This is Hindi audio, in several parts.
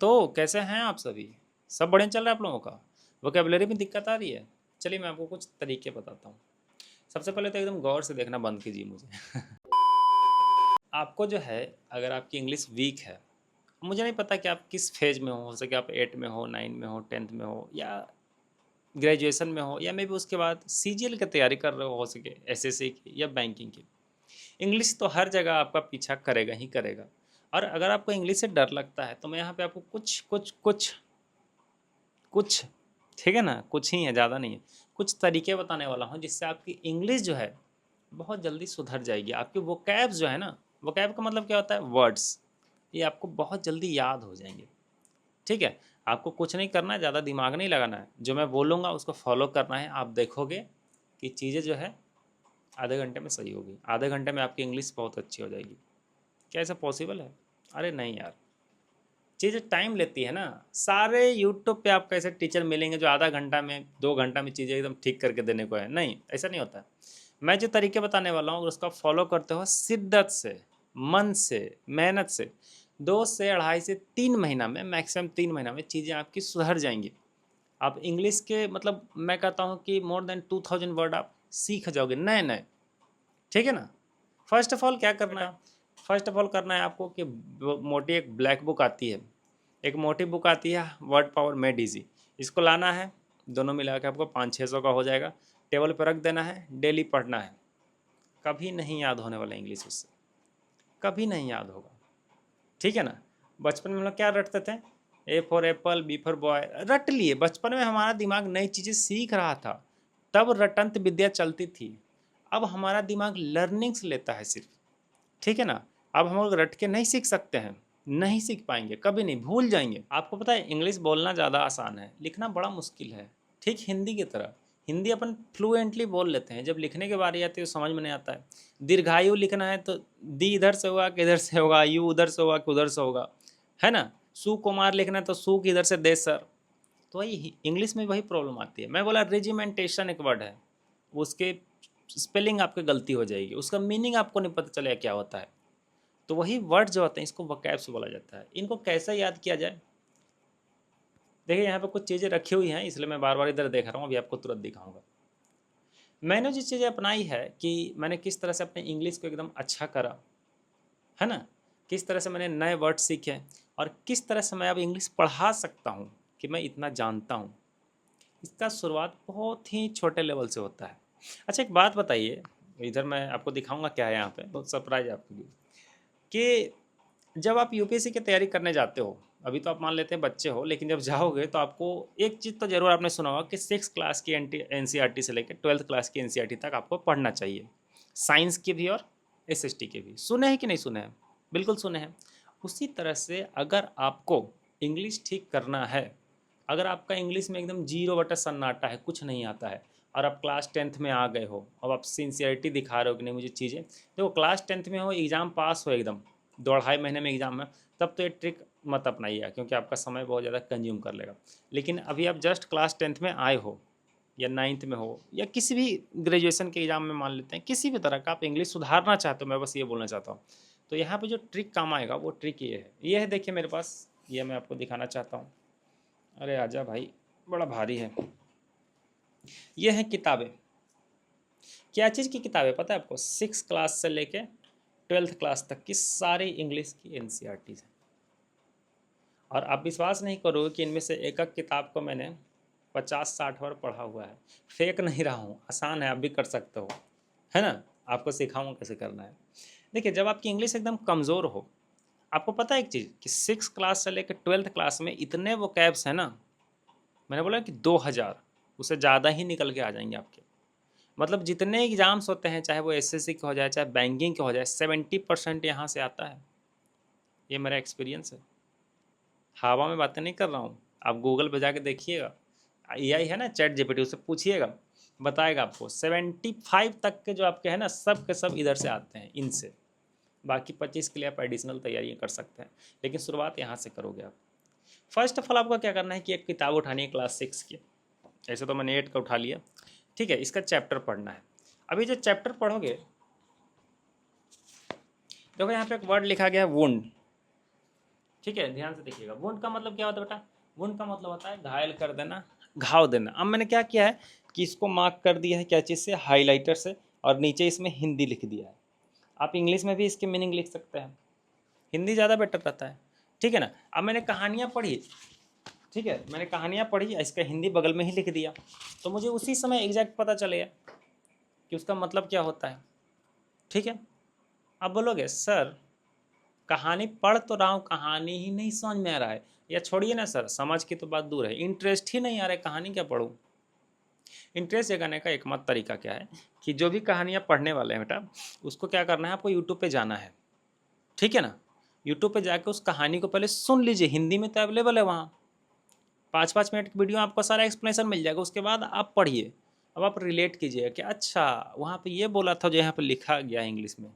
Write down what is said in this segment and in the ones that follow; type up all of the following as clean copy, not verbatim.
दोस्तों, कैसे हैं आप सभी? सब बढ़िया चल रहा है आप लोगों का? वोकैबुलरी में दिक्कत आ रही है? चलिए मैं आपको कुछ तरीके बताता हूँ। सबसे पहले तो एकदम गौर से देखना बंद कीजिए मुझे। आपको जो है, अगर आपकी इंग्लिश वीक है, मुझे नहीं पता कि आप किस फेज में हो सके आप 8 में हो, 9 में हो, 10th में हो या ग्रेजुएशन में हो या मे बी उसके बाद सीजीएल की तैयारी कर रहे हो सके, एसएससी की या बैंकिंग की। इंग्लिश तो हर जगह आपका पीछा करेगा ही करेगा। और अगर आपको इंग्लिश से डर लगता है तो मैं यहाँ पे आपको कुछ कुछ कुछ कुछ ठीक है ना, कुछ ही है, ज़्यादा नहीं है, कुछ तरीके बताने वाला हूँ जिससे आपकी इंग्लिश जो है बहुत जल्दी सुधर जाएगी। आपके वोकैब्स जो है ना, वोकैब का मतलब क्या होता है, वर्ड्स, ये आपको बहुत जल्दी याद हो जाएंगे। ठीक है, आपको कुछ नहीं करना है, ज़्यादा दिमाग नहीं लगाना है, जो मैं बोलूँगा उसको फॉलो करना है। आप देखोगे कि चीज़ें जो है आधे घंटे में सही होगी, आधे घंटे में आपकी इंग्लिश बहुत अच्छी हो जाएगी। क्या ऐसा पॉसिबल है? अरे नहीं यार, चीज़ें टाइम लेती है ना। सारे यूट्यूब पे आपको ऐसे टीचर मिलेंगे जो आधा घंटा में 2 घंटा में चीज़ें एकदम ठीक करके देने को है, नहीं, ऐसा नहीं होता है। मैं जो तरीके बताने वाला हूँ उसका फॉलो करते हो शिद्दत से, मन से, मेहनत से, 2 से 2.5 से 3 महीना में, मैक्सिमम 3 महीना में चीज़ें आपकी सुधर जाएंगी। आप इंग्लिश के मतलब मैं कहता हूँ कि मोर देन 2000 वर्ड आप सीख जाओगे नए नए। ठीक है ना। फर्स्ट ऑफ ऑल क्या करना है, फर्स्ट ऑफ ऑल करना है आपको कि मोटी एक ब्लैक बुक आती है, एक मोटी बुक आती है वर्ड पावर मेड इजी, इसको लाना है, दोनों मिला के आपको 500-600 का हो जाएगा। टेबल पर रख देना है, डेली पढ़ना है। कभी नहीं याद होने वाला इंग्लिश उससे, कभी नहीं याद होगा। ठीक है ना। बचपन में हम लोग क्या रटते थे, a for apple, b for boy, रट लिए। बचपन में हमारा दिमाग नई चीज़ें सीख रहा था, तब रटंत विद्या चलती थी। अब हमारा दिमाग लर्निंग्स लेता है सिर्फ। ठीक है ना। अब हम लोग रट के नहीं सीख सकते हैं, नहीं सीख पाएंगे, कभी नहीं, भूल जाएंगे। आपको पता है इंग्लिश बोलना ज़्यादा आसान है, लिखना बड़ा मुश्किल है। ठीक हिंदी की तरह, हिंदी अपन फ्लुएंटली बोल लेते हैं, जब लिखने की बारी आती है तो समझ में नहीं आता है। दीर्घायु लिखना है तो दी इधर से होगा कि इधर से होगा, यू उधर से होगा कि उधर से होगा, है ना। सुकुमार लिखना है तो सु की इधर से दे सर। तो वही इंग्लिश में वही प्रॉब्लम आती है। मैं बोला रेजिमेंटेशन एक वर्ड है, उसके स्पेलिंग आपकी गलती हो जाएगी, उसका मीनिंग आपको नहीं पता चलेगा क्या होता है। तो वही वर्ड जो होते हैं इसको वोकैब्स बोला जाता है। इनको कैसे याद किया जाए, देखिए यहाँ पे कुछ चीज़ें रखी हुई हैं, इसलिए मैं बार बार इधर देख रहा हूँ, अभी आपको तुरंत दिखाऊंगा। मैंने जो चीज़ें अपनाई है कि मैंने किस तरह से अपने इंग्लिश को एकदम अच्छा करा, है ना, किस तरह से मैंने नए वर्ड सीखे और किस तरह से मैं अब इंग्लिश पढ़ा सकता हूँ कि मैं इतना जानता हूँ। इसका शुरुआत बहुत ही छोटे लेवल से होता है। अच्छा एक बात बताइए, इधर मैं आपको दिखाऊंगा क्या है, यहाँ पे बहुत सरप्राइज है आपके लिए, कि जब आप यूपीएससी की तैयारी करने जाते हो, अभी तो आप मान लेते हैं बच्चे हो, लेकिन जब जाओगे तो आपको एक चीज़ तो जरूर आपने सुना होगा कि 6 क्लास की एनसीईआरटी से लेकर 12th क्लास की एनसीईआरटी तक आपको पढ़ना चाहिए। साइंस की भी और एसएसटी के भी। सुने हैं कि नहीं सुने हैं? बिल्कुल सुने हैं। उसी तरह से अगर आपको इंग्लिश ठीक करना है, अगर आपका इंग्लिश में एकदम जीरो बटा सन्नाटा है, कुछ नहीं आता है, और आप क्लास 10th में आ गए हो, अब आप सिंसियरिटी दिखा रहे हो कि नहीं मुझे चीज़ें, देखो क्लास 10th में हो, एग्ज़ाम पास हो एकदम 2.5 महीने में एग्ज़ाम में, तब तो ये ट्रिक मत अपनाइए क्योंकि आपका समय बहुत ज़्यादा कंज्यूम कर लेगा। लेकिन अभी आप जस्ट क्लास 10th में आए हो या 9th में हो या किसी भी ग्रेजुएशन के एग्ज़ाम में मान लेते हैं, किसी भी तरह का आप इंग्लिश सुधारना चाहते हो, मैं बस ये बोलना चाहता हूँ, तो यहाँ पे जो ट्रिक काम आएगा वो ट्रिक ये है, देखिए मेरे पास, ये मैं आपको दिखाना चाहता हूँ। अरे आजा भाई, बड़ा भारी है। ये है किताबें। क्या चीज़ की किताबें पता है आपको? 6 क्लास से लेके 12th क्लास तक की सारी इंग्लिश की एनसीईआरटी है। और आप विश्वास नहीं करोगे कि इनमें से एक एक किताब को मैंने 50-60 बार पढ़ा हुआ है। फेक नहीं रहा हूँ, आसान है, आप भी कर सकते हो, है ना। आपको सिखाऊंगा कैसे करना है। देखिए जब आपकी इंग्लिश एकदम कमज़ोर हो, आपको पता है एक चीज़ कि 6 क्लास से लेकर 12th क्लास में इतने वो कैब्स हैं ना, मैंने बोला कि 2000, उससे ज़्यादा ही निकल के आ जाएंगे आपके। मतलब जितने एग्ज़ाम्स होते हैं, चाहे वो एसएससी के हो जाए चाहे बैंकिंग के हो जाए, 70% यहाँ से आता है। ये मेरा एक्सपीरियंस है, हवा में बातें नहीं कर रहा हूँ। आप गूगल पे जाके देखिएगा, एआई है ना, चैट जीपीटी, उससे पूछिएगा, बताएगा आपको। 75 तक के जो आपके हैं ना, सब के सब इधर से आते हैं, इनसे। बाकी 25 के लिए आप एडिशनल तैयारियाँ कर सकते हैं, लेकिन शुरुआत यहाँ से करोगे आप। फर्स्ट ऑफ ऑल आपको क्या करना है कि एक किताब उठानी है क्लास 6 की। ऐसे तो मैंने 8 का उठा लिया, ठीक है। इसका चैप्टर पढ़ना है। अभी जो चैप्टर पढ़ोगे, देखो यहाँ पे एक वर्ड लिखा गया है वुंड। ठीक है, ध्यान से देखिएगा। वुंड का मतलब क्या होता है बेटा? वुंड का मतलब होता है घायल कर देना, घाव देना। अब मैंने क्या किया है कि इसको मार्क कर दिया है क्या चीज़ से? हाईलाइटर से, और नीचे इसमें हिंदी लिख दिया है। आप इंग्लिश में भी इसके मीनिंग लिख सकते हैं, हिंदी ज़्यादा बेटर रहता है, ठीक है ना। अब मैंने कहानियाँ पढ़ी, ठीक है, मैंने कहानियाँ पढ़ी, इसका हिंदी बगल में ही लिख दिया, तो मुझे उसी समय एग्जैक्ट पता चलेगा कि उसका मतलब क्या होता है, ठीक है। अब बोलोगे सर कहानी पढ़ तो रहा हूँ, कहानी ही नहीं समझ में आ रहा है, या छोड़िए ना सर, समझ की तो बात दूर है, इंटरेस्ट ही नहीं आ रहा है, कहानी क्या पढ़ूँ। इंटरेस्ट जगाने का एक मत तरीका क्या है कि जो भी कहानियाँ पढ़ने वाले हैं बेटा, उसको क्या करना है, आपको यूट्यूब पे जाना है, ठीक है ना। यूट्यूब पे जाके उस कहानी को पहले सुन लीजिए, हिंदी में तो अवेलेबल है वहाँ, 5-5 मिनट की वीडियो आपको सारा एक्सप्लेनेशन मिल जाएगा। उसके बाद आप पढ़िए, अब आप रिलेट कीजिएगा कि अच्छा वहाँ पे ये बोला था जो यहाँ पे लिखा गया है इंग्लिश में।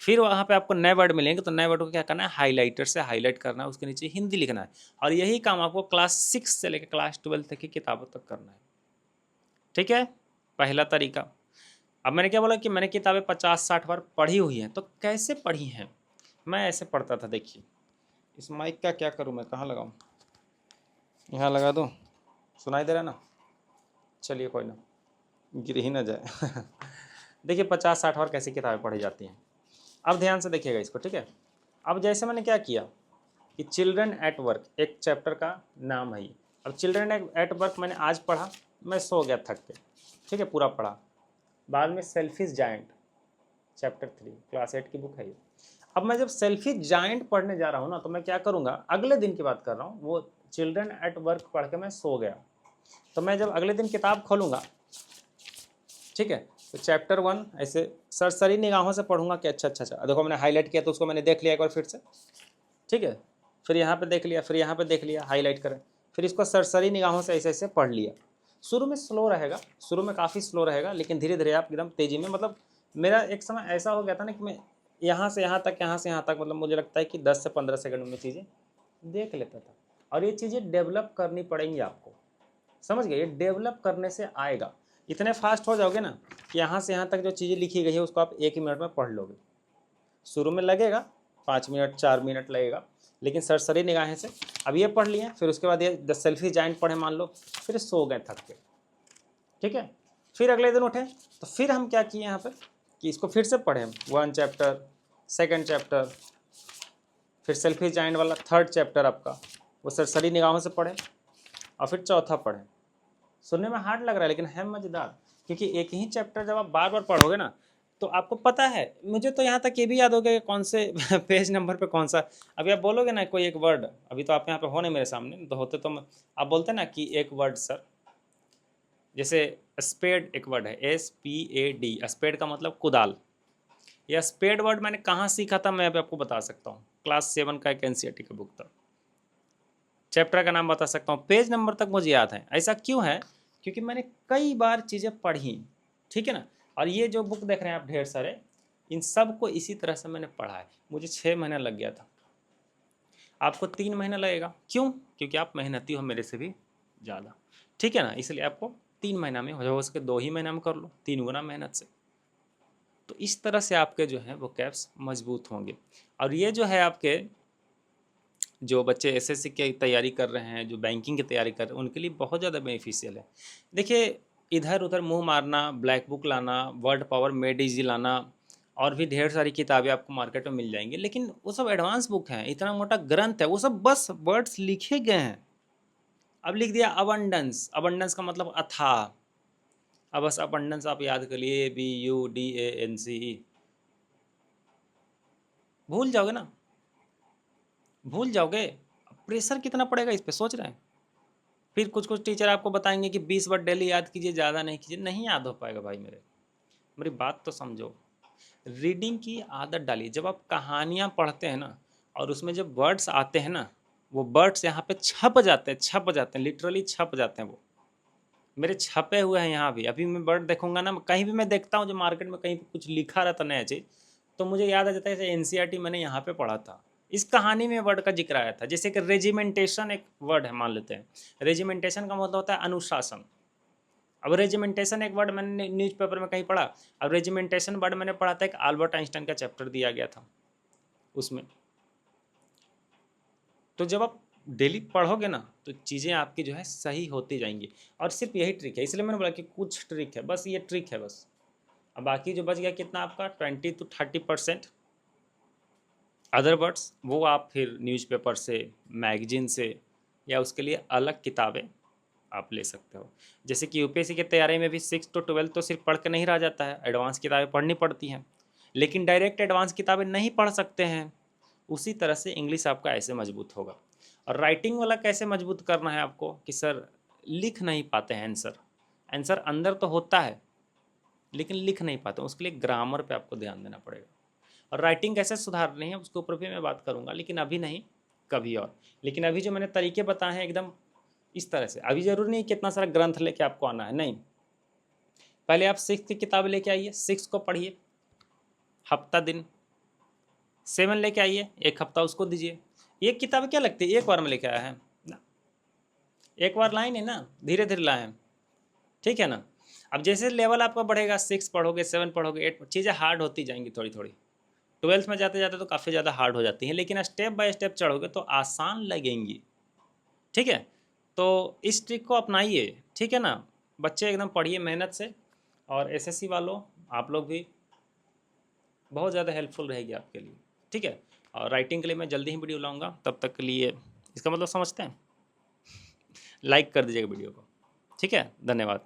फिर वहाँ पे आपको नए वर्ड मिलेंगे, तो नए वर्ड को क्या करना है, हाईलाइटर से हाईलाइट करना है, उसके नीचे हिंदी लिखना है। और यही काम आपको क्लास 6 से लेकर क्लास 12 तक की किताबों तक करना है, ठीक है, पहला तरीका। अब मैंने क्या बोला कि मैंने किताबें 50-60 बार पढ़ी हुई हैं, तो कैसे पढ़ी हैं? मैं ऐसे पढ़ता था, देखिए इस माइक का क्या करूँ मैं, कहाँ लगाऊँ, यहाँ लगा दूँ, सुनाई दे रहा है ना, चलिए कोई ना, गिर ही ना जाए देखिए 50-60 बार कैसी किताबें पढ़ी जाती हैं। अब ध्यान से देखिएगा इसको, ठीक है। अब जैसे मैंने क्या किया कि चिल्ड्रन एट वर्क एक चैप्टर का नाम है ये। अब चिल्ड्रन एट वर्क मैंने आज पढ़ा, मैं सो गया थक के, ठीक है, पूरा पढ़ा। बाद में सेल्फिश जायंट चैप्टर 3 क्लास 8 की बुक है ये। अब मैं जब सेल्फिश जायंट पढ़ने जा रहा हूँ ना, तो मैं क्या करूँगा, अगले दिन की बात कर रहा हूँ, वो चिल्ड्रन एट वर्क पढ़ के मैं सो गया, तो मैं जब अगले दिन किताब खोलूँगा, ठीक है, तो चैप्टर 1 ऐसे सरसरी निगाहों से पढ़ूंगा कि अच्छा अच्छा अच्छा, देखो मैंने हाईलाइट किया तो उसको मैंने देख लिया एक बार फिर से, ठीक है, फिर यहाँ पे देख लिया, फिर यहाँ पे देख लिया, हाईलाइट करें, फिर इसको सरसरी निगाहों से ऐसे ऐसे पढ़ लिया। शुरू में स्लो रहेगा, शुरू में काफ़ी स्लो रहेगा, लेकिन धीरे धीरे आप एकदम तेज़ी में, मतलब मेरा एक समय ऐसा हो गया था ना कि मैं यहाँ से यहाँ तक, यहाँ से यहाँ तक, मतलब मुझे लगता है कि 10 से 15 सेकंड में चीज़ें देख लेता था। और ये चीज़ें डेवलप करनी पड़ेंगी आपको, समझ गए, ये डेवलप करने से आएगा। इतने फास्ट हो जाओगे ना कि यहाँ से यहाँ तक जो चीज़ें लिखी गई है उसको आप 1 ही मिनट में पढ़ लोगे। शुरू में लगेगा 5 मिनट 4 मिनट लगेगा, लेकिन सरसरी निगाहें से अब ये पढ़ लिए, फिर उसके बाद ये द सेल्फिश जायंट पढ़े मान लो, फिर सो गए थक के, ठीक है। फिर अगले दिन उठे, तो फिर हम क्या किए यहाँ पर कि इसको फिर से पढ़ें, 1 चैप्टर, 2nd चैप्टर, फिर सेल्फिश जायंट वाला 3rd चैप्टर आपका वो सरसरी निगाहों से पढ़ें, और फिर चौथा पढ़ें। सुनने में हार्ड लग रहा है लेकिन है मज़ेदार, क्योंकि एक ही चैप्टर जब आप बार बार पढ़ोगे ना, तो आपको पता है, मुझे तो यहाँ तक ये भी याद हो गया कि कौन से पेज नंबर पे कौन सा। अभी आप बोलोगे ना कोई एक वर्ड, अभी तो आप यहाँ पे हो नहीं मेरे सामने, तो होते तो आप बोलते ना कि एक वर्ड सर, जैसे स्पेड एक वर्ड है, SPAD, स्पेड का मतलब कुदाल। यह स्पेड वर्ड मैंने कहाँ सीखा था, मैं अभी आपको बता सकता हूँ, क्लास 7 का एक NCERT का बुक था। चैप्टर का नाम बता सकता हूँ, पेज नंबर तक मुझे याद है। ऐसा क्यों है? क्योंकि मैंने कई बार चीज़ें पढ़ी, ठीक है ना। और ये जो बुक देख रहे हैं आप ढेर सारे, इन सब को इसी तरह से मैंने पढ़ा है। मुझे 6 महीना लग गया था, आपको 3 महीना लगेगा। क्यों? क्योंकि आप मेहनती हो मेरे से भी ज़्यादा, ठीक है ना, इसलिए आपको 3 महीना में हो सके 2 ही महीना में कर लो, 3 गुना मेहनत से। तो इस तरह से आपके जो है वो कैप्स मजबूत होंगे। और ये जो है आपके जो बच्चे SSC की तैयारी कर रहे हैं, जो बैंकिंग की तैयारी कर रहे हैं, उनके लिए बहुत ज़्यादा बेनिफिशियल है। देखिए इधर उधर मुंह मारना, ब्लैक बुक लाना, वर्ड पावर मेड इजी लाना, और भी ढेर सारी किताबें आपको मार्केट में मिल जाएंगी, लेकिन वो सब एडवांस बुक हैं, इतना मोटा ग्रंथ है, वो सब बस वर्ड्स लिखे गए हैं। अब लिख दिया अबंडेंस, अबंडेंस का मतलब अथाह, अब बस अबंडेंस आप याद कर लिए, ABUDANCE, भूल जाओगे ना, भूल जाओगे। प्रेशर कितना पड़ेगा इस पे, सोच रहे हैं। फिर कुछ कुछ टीचर आपको बताएंगे कि 20 वर्ड डेली याद कीजिए, ज़्यादा नहीं कीजिए, नहीं याद हो पाएगा भाई मेरी बात तो समझो। रीडिंग की आदत डालिए। जब आप कहानियाँ पढ़ते हैं ना, और उसमें जब वर्ड्स आते हैं ना, वो वर्ड्स यहाँ पे छप जाते हैं, लिटरली छप जाते हैं। वो मेरे छपे हुए हैं यहाँ भी। अभी मैं वर्ड देखूंगा ना, कहीं भी मैं देखता हूँ जो मार्केट में कहीं कुछ लिखा रहता नया चीज़, तो मुझे याद आ जाता है जैसे NCERT मैंने यहाँ पे पढ़ा था, इस कहानी में वर्ड का जिक्र आया था। जैसे कि रेजिमेंटेशन एक वर्ड है, मान लेते हैं, रेजिमेंटेशन का मतलब होता है अनुशासन। अब रेजिमेंटेशन एक वर्ड मैंने न्यूज़पेपर में कहीं पढ़ा। अब रेजिमेंटेशन वर्ड मैंने पढ़ा था, एक अल्बर्ट आइंस्टाइन का चैप्टर दिया गया था उसमें। तो जब आप डेली पढ़ोगे ना तो चीज़ें आपकी जो है सही होती जाएंगी। और सिर्फ यही ट्रिक है, इसलिए मैंने बोला कि कुछ ट्रिक है, बस ये ट्रिक है बस। अब बाकी जो बच गया कितना आपका 20 to 30% अदर वर्ड्स, वो आप फिर न्यूज़पेपर से, मैगजीन से, या उसके लिए अलग किताबें आप ले सकते हो। जैसे कि यूपीएससी की तैयारी में भी 6 to 12 तो सिर्फ पढ़ के नहीं रह जाता है, एडवांस किताबें पढ़नी पड़ती हैं, लेकिन डायरेक्ट एडवांस किताबें नहीं पढ़ सकते हैं। उसी तरह से इंग्लिश आपका ऐसे मजबूत होगा। और राइटिंग वाला कैसे मजबूत करना है आपको कि सर लिख नहीं पाते हैं आंसर, आंसर अंदर तो होता है लेकिन लिख नहीं पाते, उसके लिए ग्रामर पे आपको ध्यान देना पड़ेगा। और राइटिंग कैसे सुधारनी है उसके ऊपर भी मैं बात करूंगा, लेकिन अभी नहीं, कभी और। लेकिन अभी जो मैंने तरीके बताए हैं एकदम इस तरह से, अभी जरूरी नहीं कितना सारा ग्रंथ लेके आपको आना है, नहीं। पहले आप 6 की किताब लेके आइए, 6 को पढ़िए हफ्ता दिन। 7 लेके आइए, एक हफ्ता उसको दीजिए। एक किताब क्या लगती है, एक बार में लेके आया है ना, एक बार लाए नहीं ना, धीरे धीरे लाए हैं, ठीक है ना। अब जैसे लेवल आपका बढ़ेगा, 6 पढ़ोगे, 7 पढ़ोगे, 8, चीज़ें हार्ड होती जाएंगी थोड़ी थोड़ी। 12th में जाते जाते तो काफ़ी ज़्यादा हार्ड हो जाती हैं, लेकिन स्टेप बाय स्टेप चढ़ोगे तो आसान लगेंगी, ठीक है। तो इस ट्रिक को अपनाइए, ठीक है ना। बच्चे एकदम पढ़िए मेहनत से, और एसएससी वालों आप लोग भी बहुत ज़्यादा हेल्पफुल रहेगी आपके लिए, ठीक है। और राइटिंग के लिए मैं जल्दी ही वीडियो लाऊंगा, तब तक के लिए इसका मतलब समझते हैं, लाइक कर दीजिएगा वीडियो को, ठीक है। धन्यवाद।